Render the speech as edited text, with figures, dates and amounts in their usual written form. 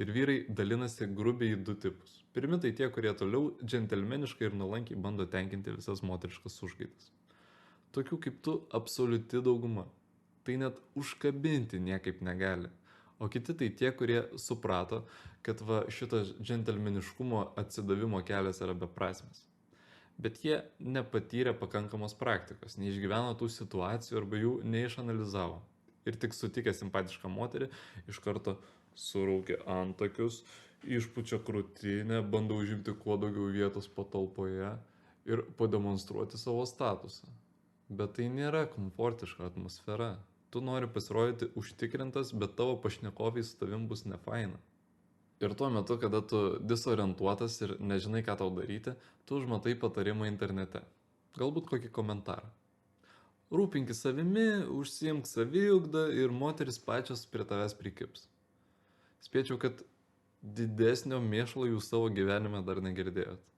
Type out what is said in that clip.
ir vyrai dalinasi grubiai į du tipus. Pirmi tai tie, kurie toliau džentelmeniškai ir nuolankiai bando tenkinti visas moteriškas užgaidas. Tokių kaip tu absoliuti dauguma. Tai net užkabinti niekaip negali. O kiti tai tie, kurie suprato, kad va šitas džentelmeniškumo atsidavimo kelias yra beprasmis. Bet jie nepatyrė pakankamos praktikos, neišgyveno tų situacijų arba jų neišanalizavo. Ir tik sutikę simpatišką moterį, iš karto suraukia antakius, išpučia krūtinę, bando užimti kuo daugiau vietos patalpoje ir pademonstruoti savo statusą. Bet tai nėra komfortiška atmosfera. Tu nori pasirodyti užtikrintas, bet tavo pašnekoviai su tavim bus nefaina. Ir tuo metu, kada tu disorientuotas ir nežinai, ką tau daryti, tu užmatai patarimą internete. Galbūt kokį komentarą. Rūpinkis savimi, užsiimk saviugdą ir moteris pačios prie tavęs prikips. Spėčiau, kad didesnio mėšlo jūs savo gyvenime dar negirdėjot.